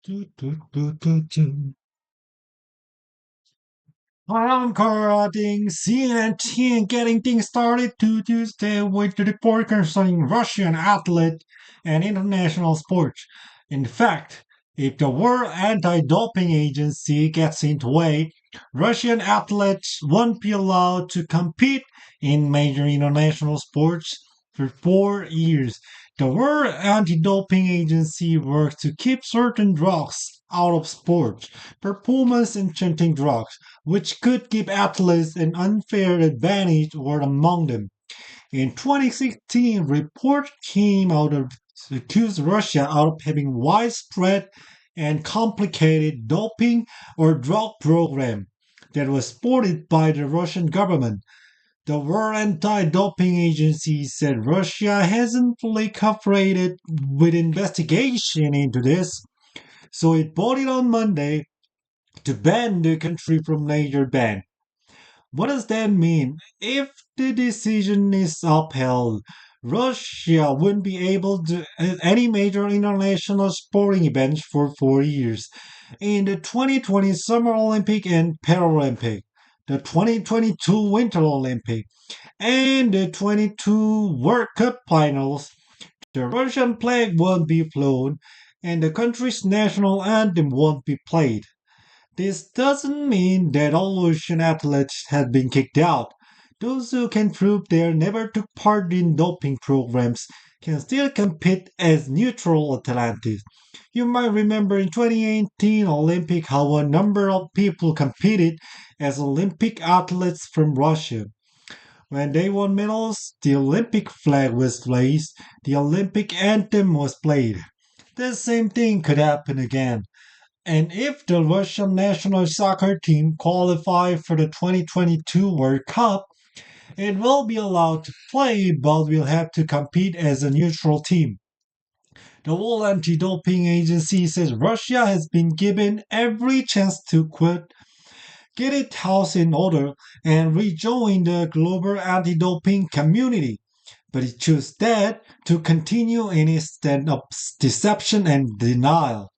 Do, do, do, do, do. I'm carotting CNN getting things started to Tuesday with the report concerning Russian athlete and international sports. In fact, if the World Anti-Doping Agency gets into way, Russian athletes won't be allowed to compete in major international sports for 4 years. The World Anti-Doping Agency works to keep certain drugs out of sports, performance-enhancing drugs which could give athletes an unfair advantage were among them. In 2016, report came out of accused Russia of having widespread and complicated doping or drug program that was supported by the Russian government. The World Anti-Doping Agency said Russia hasn't fully cooperated with investigation into this, so it voted on Monday to ban the country from major ban. What does that mean? If the decision is upheld, Russia wouldn't be able to any major international sporting events for 4 years. In the 2020 Summer Olympic and Paralympic, the 2022 Winter Olympic, and the 22 World Cup finals, the Russian flag won't be flown and the country's national anthem won't be played. This doesn't mean that all Russian athletes have been kicked out. Those who can prove they never took part in doping programs can still compete as neutral athletes. You might remember in 2018 Olympic how a number of people competed as Olympic athletes from Russia. When they won medals, the Olympic flag was raised, the Olympic anthem was played. The same thing could happen again. And if the Russian national soccer team qualify for the 2022 World Cup, it will be allowed to play but will have to compete as a neutral team. The World Anti-Doping Agency says Russia has been given every chance to quit, get its house in order, and rejoin the global anti-doping community. But it chose that to continue in its stand of deception and denial.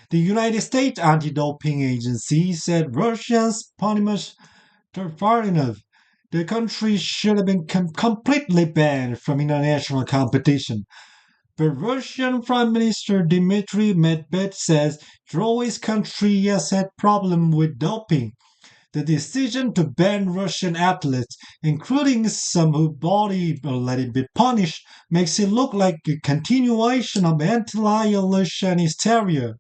The United States Anti-Doping Agency said Russia's Ponimus Tarfarinov, the country should have been completely banned from international competition. But Russian Prime Minister Dmitry Medvedev says Troy's country has had problem with doping. The decision to ban Russian athletes, including some who body or let it be punished, makes it look like a continuation of anti-Russian hysteria.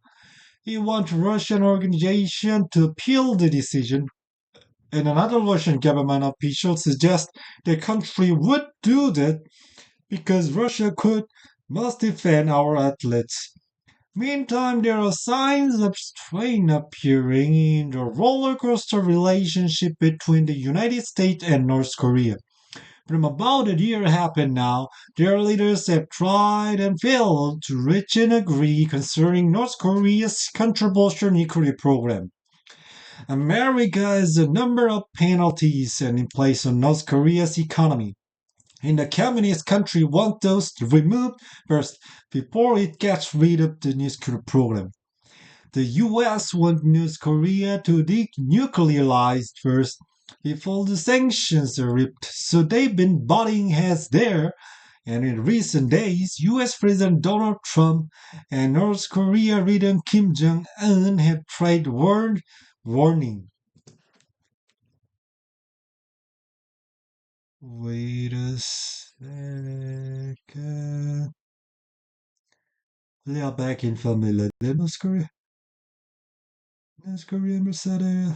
He wants Russian organization to appeal the decision, and another Russian government official suggests the country would do that because Russia could must defend our athletes. Meantime, there are signs of strain appearing in the roller coaster relationship between the United States and North Korea. From about a year happened now, their leaders have tried and failed to reach an agree concerning North Korea's controversial nuclear program. America has a number of penalties in place on North Korea's economy. And the communist country wants those removed first before it gets rid of the nuclear program. The US wants North Korea to denuclearize first before the sanctions are ripped, so they've been butting heads there. And in recent days, US President Donald Trump and North Korea leader Kim Jong un have trade word warning. Wait a second. We are back in Formula North Korea. North Korea Mercedes.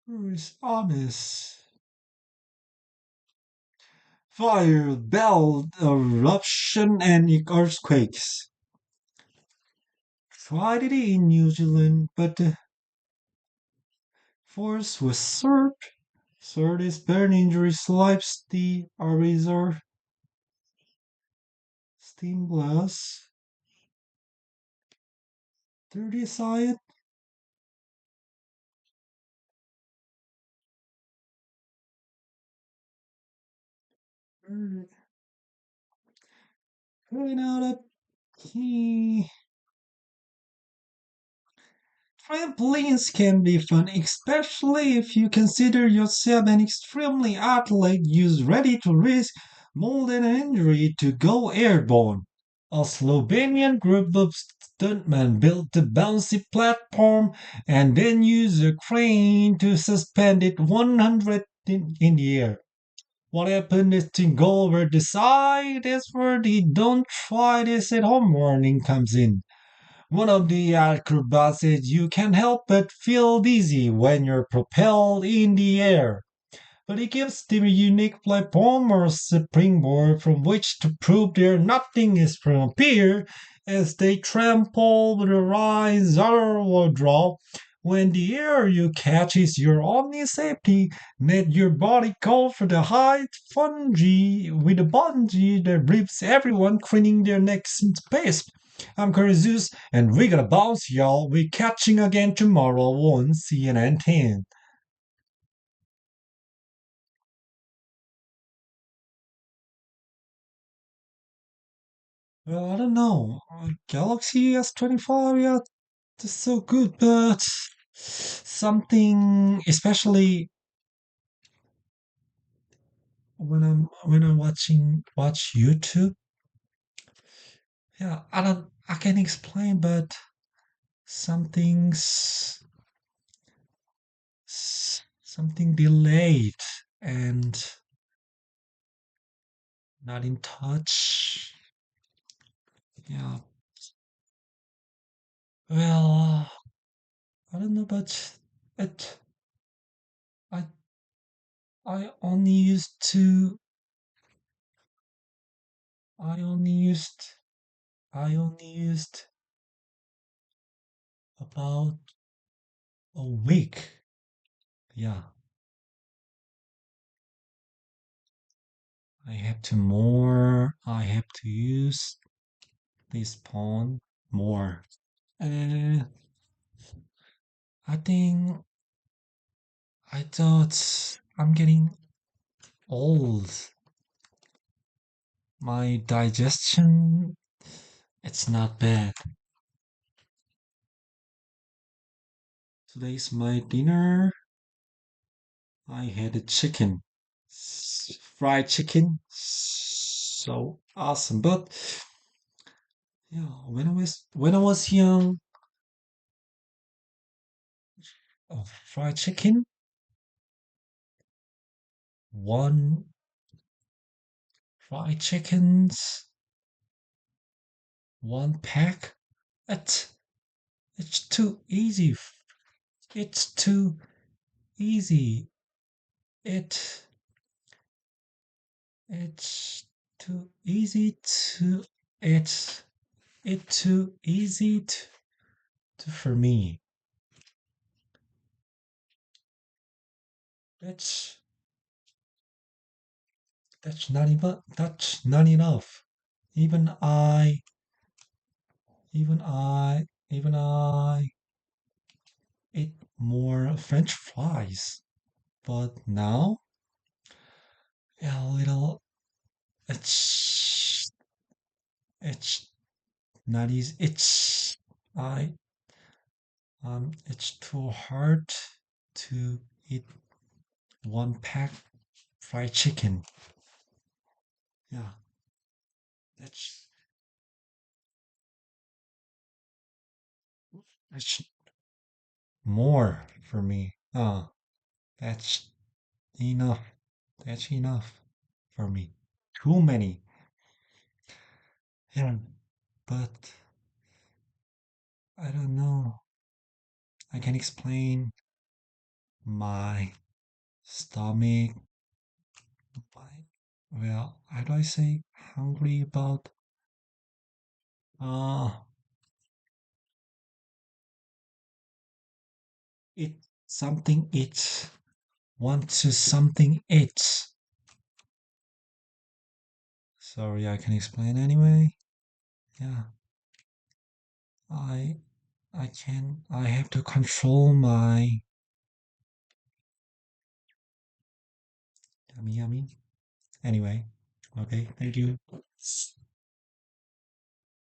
Who is honest? Fire, belt, eruption, and earthquakes. Tried it in New Zealand, but the force was served. Third is burn injury swipes the eraser. Steam blast. 30 side. You know that he trampolines can be fun, especially if you consider yourself an extremely athlete who's ready to risk more than an injury to go airborne. A Slovenian group of stuntmen built a bouncy platform and then used a crane to suspend it 100 in the air. What happened is to go over the side is where the don't try this at home warning comes in. One of the acrobats is you can't help but feel dizzy when you're propelled in the air. But it gives them a unique platform or springboard from which to prove their nothing is from up here as they trample the rise or draw. When the air you catch is your only safety, let your body go for the high fungi with a bungee that rips everyone craning their necks in space. I'm Zeus, and we gotta bounce, y'all. We catching again tomorrow on CNN 10. Well, I don't know. Galaxy S25, yeah, it's so good, but something, especially when I'm watch YouTube, yeah, I can explain, but something's something delayed and not in touch. Yeah, well, I don't know, but it I I only used to I only used I only used about a week. Yeah, I have to use this pawn more. And I think I thought I'm getting old. My digestion, it's not bad. Today's my dinner. I had a chicken, fried chicken. So awesome. But yeah, when I was young, fried chicken, one fried chickens, one pack. It's it's too easy. It's too easy. It it's too easy to it's it too easy to for me. That's that's not enough. Even I even I eat more French fries. But now a little it's it's not easy. I it's too hard to eat one pack fried chicken. Yeah, that's that's more for me. That's enough. That's enough for me. Too many. Yeah, but I don't know. I can explain my stomach. My, well, how do I say hungry about? Uh, it something it's want to something it's. Sorry, I can explain anyway. Yeah, I I have to control my yummy yummy. Anyway, okay, thank you.